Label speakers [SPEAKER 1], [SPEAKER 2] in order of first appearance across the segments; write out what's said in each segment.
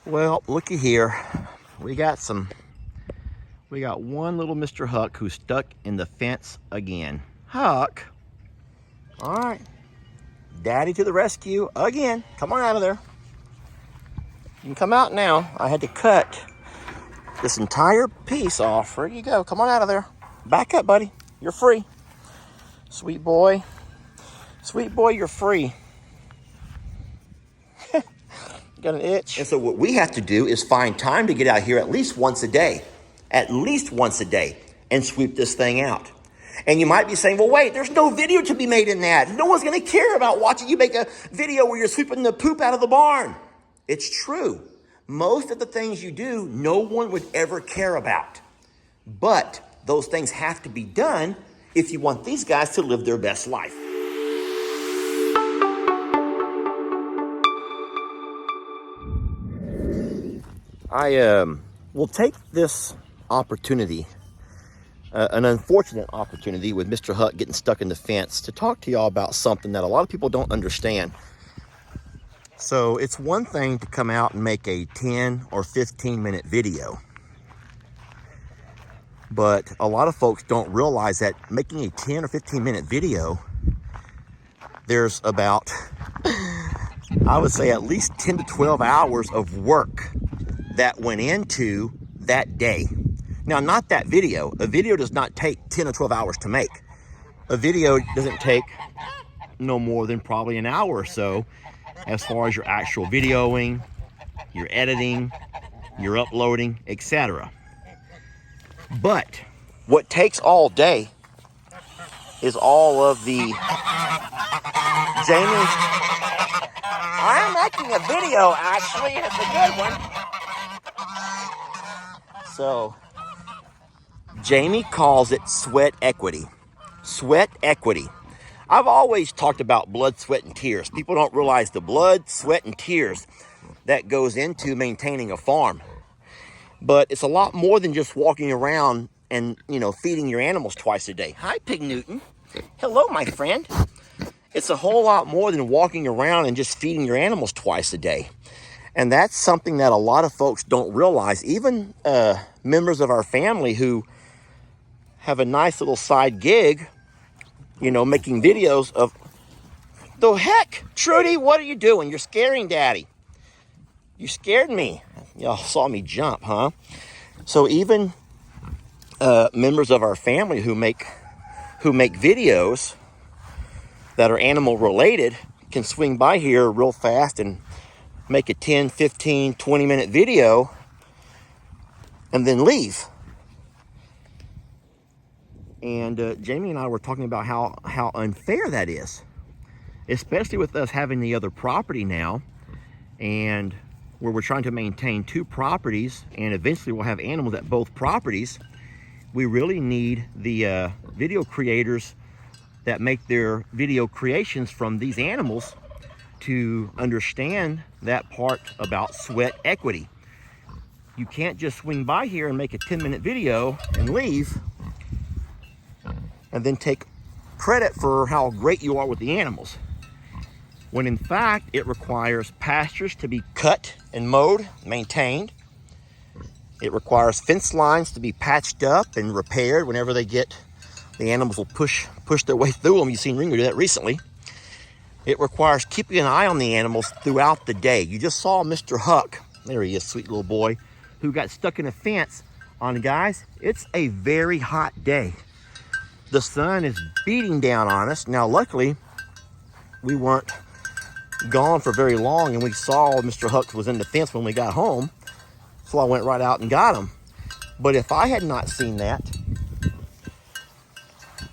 [SPEAKER 1] Well, looky here. We got one little Mr. Huck who's stuck in the fence again. Huck. All right. Daddy to the rescue again. Come on out of there. You can come out now. I had to cut this entire piece off. There you go. Come on out of there. Back up, buddy. You're free. Sweet boy. Sweet boy, you're free. Got an itch. And so what we have to do is find time to get out here at least once a day. At least once a day. And sweep this thing out. And you might be saying, well, wait, there's no video to be made in that. No one's going to care about watching you make a video where you're sweeping the poop out of the barn. It's true. Most of the things you do, no one would ever care about. But those things have to be done if you want these guys to live their best life. I will take this opportunity, an unfortunate opportunity with Mr. Huck getting stuck in the fence, to talk to y'all about something that a lot of people don't understand. So it's one thing to come out and make a 10 or 15 minute video. But a lot of folks don't realize that making a 10 or 15 minute video, there's about, I would say at least 10 to 12 hours of work that went into that day. Now, not that video. A video does not take 10 or 12 hours to make. A video doesn't take no more than probably an hour or so as far as your actual videoing, your editing, your uploading, etc. But what takes all day is all of the Jamie. I'm making a video, actually. It's a good one. So, Jamie calls it sweat equity. Sweat equity. I've always talked about blood, sweat, and tears. People don't realize the blood, sweat, and tears that goes into maintaining a farm. But it's a lot more than just walking around and, feeding your animals twice a day. Hi, Pig Newton. Hello, my friend. It's a whole lot more than walking around and just feeding your animals twice a day. And that's something that a lot of folks don't realize. Even members of our family who have a nice little side gig, making videos of, the heck, Trudy, what are you doing? You're scaring Daddy. You scared me. Y'all saw me jump, huh? So even members of our family who make videos that are animal related can swing by here real fast and make a 10, 15, 20 minute video and then leave. And Jamie and I were talking about how unfair that is, especially with us having the other property now, and where we're trying to maintain two properties, and eventually we'll have animals at both properties. We really need the video creators that make their video creations from these animals to understand that part about sweat equity. You can't just swing by here and make a 10-minute video and leave and then take credit for how great you are with the animals, when in fact it requires pastures to be cut and mowed, maintained. It requires fence lines to be patched up and repaired whenever the animals will push their way through them. You've seen Ringo do that recently. It requires keeping an eye on the animals throughout the day. You just saw Mr. Huck, there he is, sweet little boy, who got stuck in a fence. Guys, it's a very hot day. The sun is beating down on us. Now, luckily, we weren't gone for very long, and we saw Mr. Huck was in the fence when we got home, so I went right out and got him. But if I had not seen that,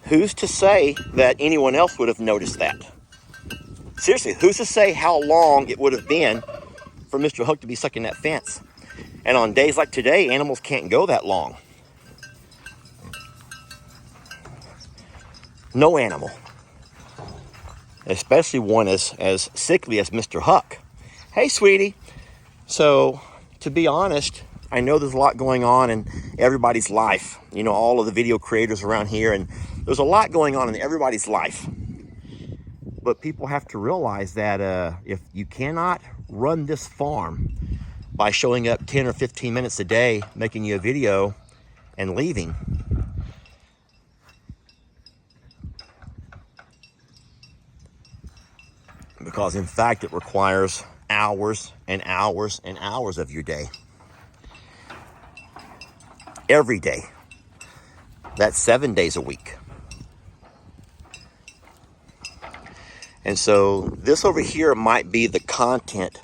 [SPEAKER 1] who's to say that anyone else would have noticed that? Seriously, who's to say how long it would have been for Mr. Huck to be stuck in that fence? And on days like today, animals can't go that long. No animal. Especially one as sickly as Mr. Huck. Hey, sweetie. So, to be honest, I know there's a lot going on in everybody's life. All of the video creators around here, and there's a lot going on in everybody's life. But people have to realize that if you cannot run this farm by showing up 10 or 15 minutes a day, making you a video and leaving. Because in fact, it requires hours and hours and hours of your day. Every day. That's 7 days a week. And so this over here might be the content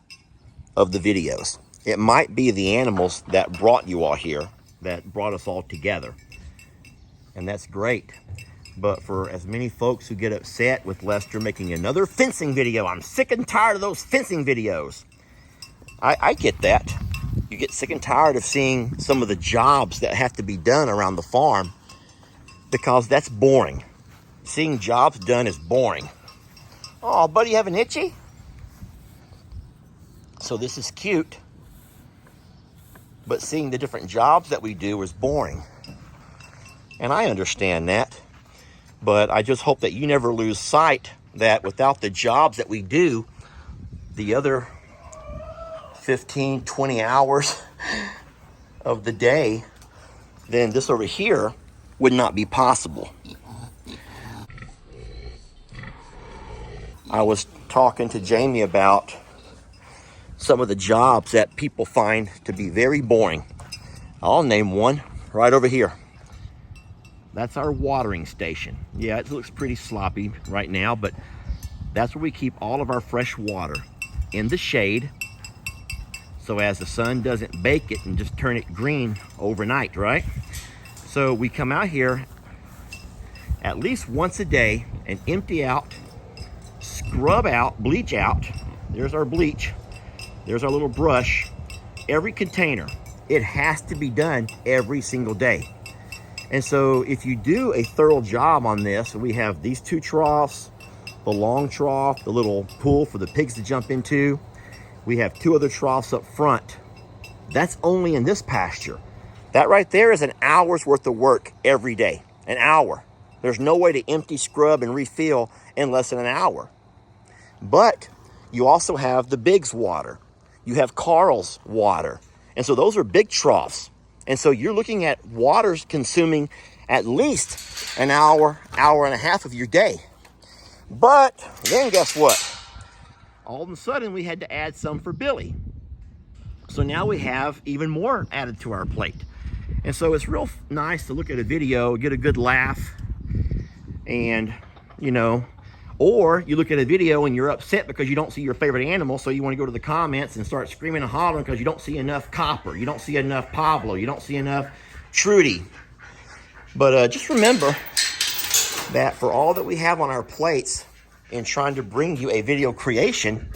[SPEAKER 1] of the videos. It might be the animals that brought you all here, that brought us all together. And that's great. But for as many folks who get upset with Lester making another fencing video, I'm sick and tired of those fencing videos. I get that. You get sick and tired of seeing some of the jobs that have to be done around the farm because that's boring. Seeing jobs done is boring. Oh, buddy, you have an itchy? So this is cute. But seeing the different jobs that we do is boring. And I understand that. But I just hope that you never lose sight that without the jobs that we do, the other 15, 20 hours of the day, then this over here would not be possible. I was talking to Jamie about some of the jobs that people find to be very boring. I'll name one right over here. That's our watering station. Yeah, it looks pretty sloppy right now, but that's where we keep all of our fresh water in the shade, so as the sun doesn't bake it and just turn it green overnight, right? So we come out here at least once a day and empty out, scrub out, bleach out. There's our bleach. There's our little brush. Every container. It has to be done every single day. And so if you do a thorough job on this, we have these two troughs, the long trough, the little pool for the pigs to jump into. We have two other troughs up front. That's only in this pasture. That right there is an hour's worth of work every day. An hour. There's no way to empty, scrub, and refill in less than an hour. But you also have the Big's water. You have Carl's water. And so those are big troughs. And so you're looking at waters consuming at least an hour, hour and a half of your day. But then guess what? All of a sudden we had to add some for Billy. So now we have even more added to our plate. And so it's real nice to look at a video, get a good laugh, and, you know, or you look at a video and you're upset because you don't see your favorite animal, so you want to go to the comments and start screaming and hollering because you don't see enough Copper, you don't see enough Pablo, you don't see enough Trudy. But just remember that for all that we have on our plates in trying to bring you a video creation,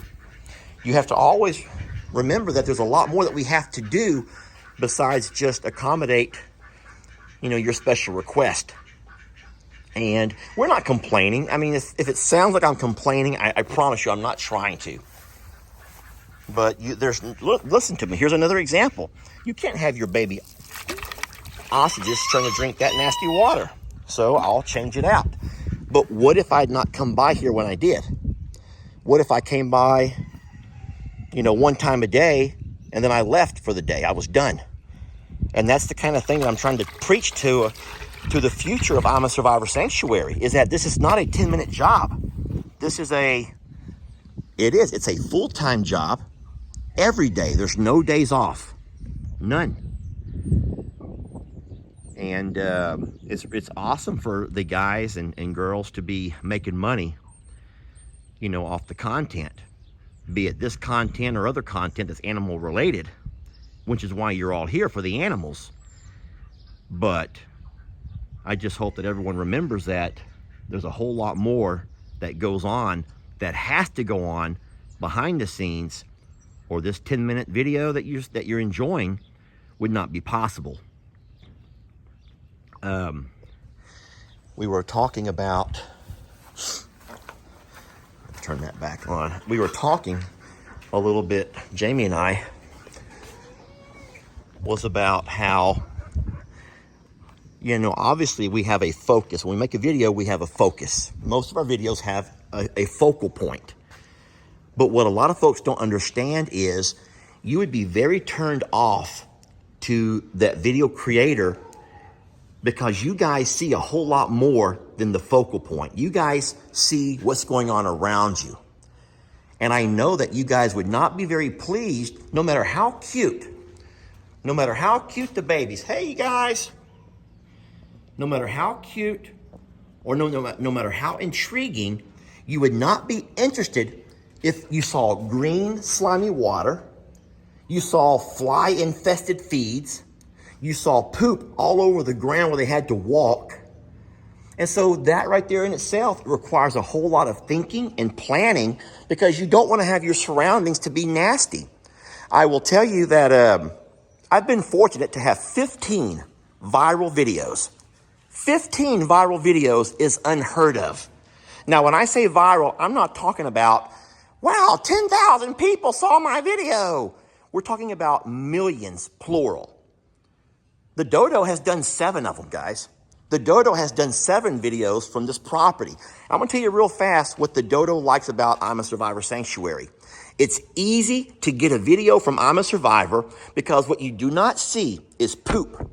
[SPEAKER 1] you have to always remember that there's a lot more that we have to do besides just accommodate, you know, your special request. And we're not complaining. I mean, if it sounds like I'm complaining, I promise you I'm not trying to. But listen to me. Here's another example. You can't have your baby ostriches trying to drink that nasty water. So I'll change it out. But what if I had not come by here when I did? What if I came by, you know, one time a day and then I left for the day? I was done. And that's the kind of thing that I'm trying to preach to the future of I'm a Survivor Sanctuary, is that this is not a 10-minute job. This is it's a full-time job every day. There's no days off. None. And it's awesome for the guys and girls to be making money, you know, off the content, be it this content or other content that's animal related, which is why you're all here, for the animals. But I just hope that everyone remembers that there's a whole lot more that goes on, that has to go on behind the scenes, or this 10-minute video that you're enjoying would not be possible. We were talking about, turn that back on. We were talking a little bit, Jamie and I, was about how, you know, obviously we have a focus. When we make a video, we have a focus. Most of our videos have a focal point. But what a lot of folks don't understand is you would be very turned off to that video creator because you guys see a whole lot more than the focal point. You guys see what's going on around you. And I know that you guys would not be very pleased, no matter how cute the babies. Hey, you guys. No matter how cute or no matter how intriguing, you would not be interested if you saw green, slimy water, you saw fly-infested feeds, you saw poop all over the ground where they had to walk. And so that right there in itself requires a whole lot of thinking and planning because you don't want to have your surroundings to be nasty. I will tell you that I've been fortunate to have 15 viral videos. 15 viral videos is unheard of. Now, when I say viral, I'm not talking about, wow, 10,000 people saw my video. We're talking about millions, plural. The Dodo has done 7 of them, guys. The Dodo has done 7 videos from this property. I'm going to tell you real fast what the Dodo likes about I'm a Survivor Sanctuary. It's easy to get a video from I'm a Survivor because what you do not see is poop.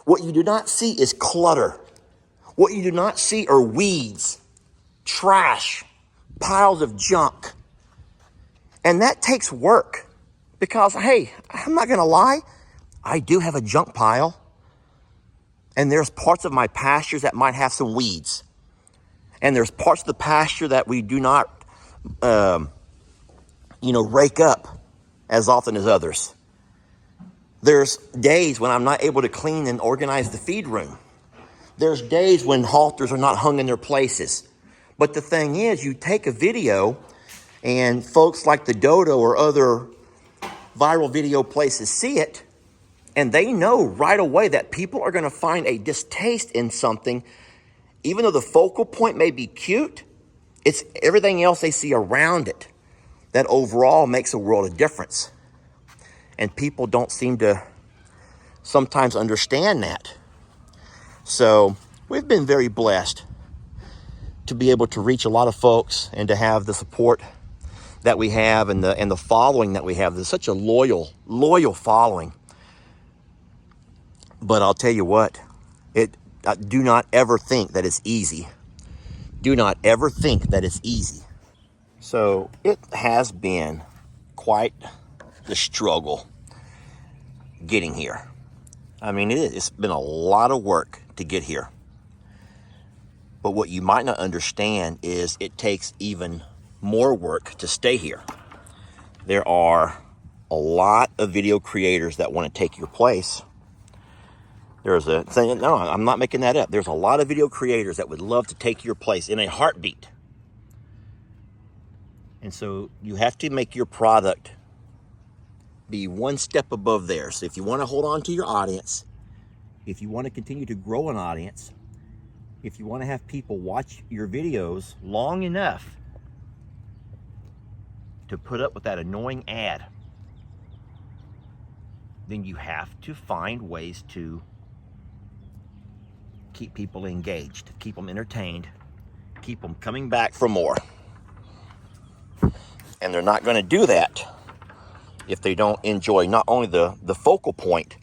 [SPEAKER 1] What you do not see is clutter. What you do not see are weeds, trash, piles of junk. And that takes work because, hey, I'm not going to lie, I do have a junk pile. And there's parts of my pastures that might have some weeds. And there's parts of the pasture that we do not, rake up as often as others. There's days when I'm not able to clean and organize the feed room. There's days when halters are not hung in their places. But the thing is, you take a video and folks like the Dodo or other viral video places see it, and they know right away that people are going to find a distaste in something. Even though the focal point may be cute, it's everything else they see around it that overall makes a world of difference. And people don't seem to sometimes understand that. So we've been very blessed to be able to reach a lot of folks and to have the support that we have and the following that we have. There's such a loyal following. But I'll tell you what, do not ever think that it's easy. Do not ever think that it's easy. So it has been quite the struggle getting here. I mean, it's been a lot of work to get here. But what you might not understand is it takes even more work to stay here. There are a lot of video creators that want to take your place. There's a thing, no, I'm not making that up. There's a lot of video creators that would love to take your place in a heartbeat. And so you have to make your product be one step above theirs. So if you want to hold on to your audience, if you want to continue to grow an audience, if you want to have people watch your videos long enough to put up with that annoying ad, then you have to find ways to keep people engaged, keep them entertained, keep them coming back for more. And they're not going to do that if they don't enjoy not only the focal point,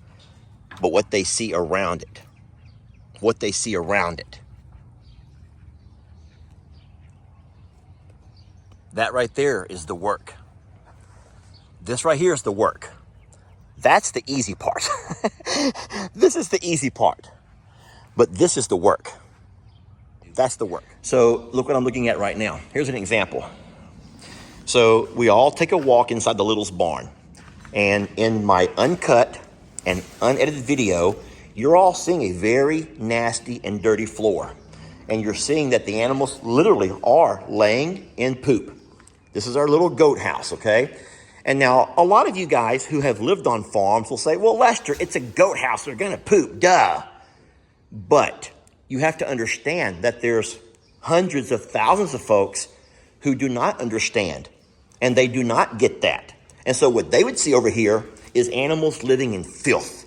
[SPEAKER 1] but what they see around it. What they see around it. That right there is the work. This right here is the work. That's the easy part. This is the easy part. But this is the work. That's the work. So look what I'm looking at right now. Here's an example. So we all take a walk inside the Little's barn. And in my uncut and unedited video, you're all seeing a very nasty and dirty floor. And you're seeing that the animals literally are laying in poop. This is our little goat house, okay? And now a lot of you guys who have lived on farms will say, well, Lester, it's a goat house. They're gonna poop, duh. But you have to understand that there's hundreds of thousands of folks who do not understand, and they do not get that. And so what they would see over here is animals living in filth.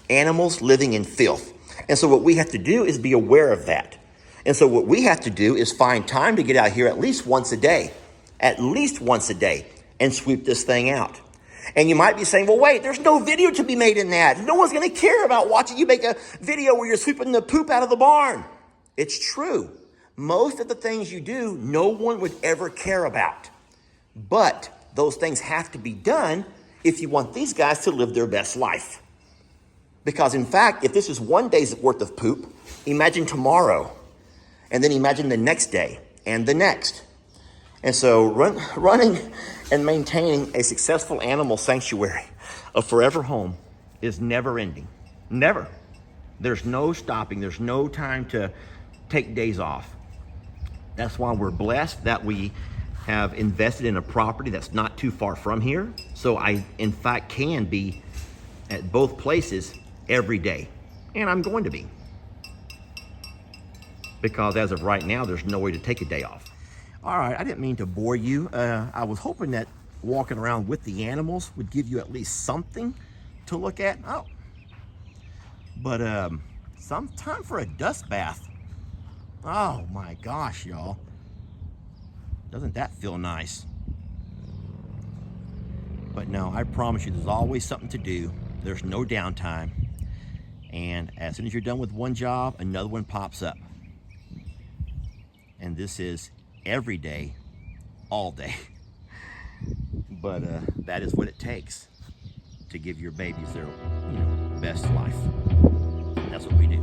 [SPEAKER 1] Animals living in filth. And so what we have to do is be aware of that. And so what we have to do is find time to get out here at least once a day, and sweep this thing out. And you might be saying, well, wait, there's no video to be made in that. No one's going to care about watching you make a video where you're sweeping the poop out of the barn. It's true. Most of the things you do, no one would ever care about. But those things have to be done if you want these guys to live their best life. Because in fact, if this is one day's worth of poop, imagine tomorrow, and then imagine the next day and the next. And so running and maintaining a successful animal sanctuary, a forever home, is never ending. Never. There's no stopping. There's no time to take days off. That's why we're blessed that we have invested in a property that's not too far from here. So I, in fact, can be at both places every day. And I'm going to be. Because as of right now, there's no way to take a day off. All right, I didn't mean to bore you. I was hoping that walking around with the animals would give you at least something to look at. Oh, but some time for a dust bath. Oh my gosh, y'all. Doesn't that feel nice? But no, I promise you, there's always something to do. There's no downtime. And as soon as you're done with one job, another one pops up. And this is every day, all day. But that is what it takes to give your babies their, best life. And that's what we do.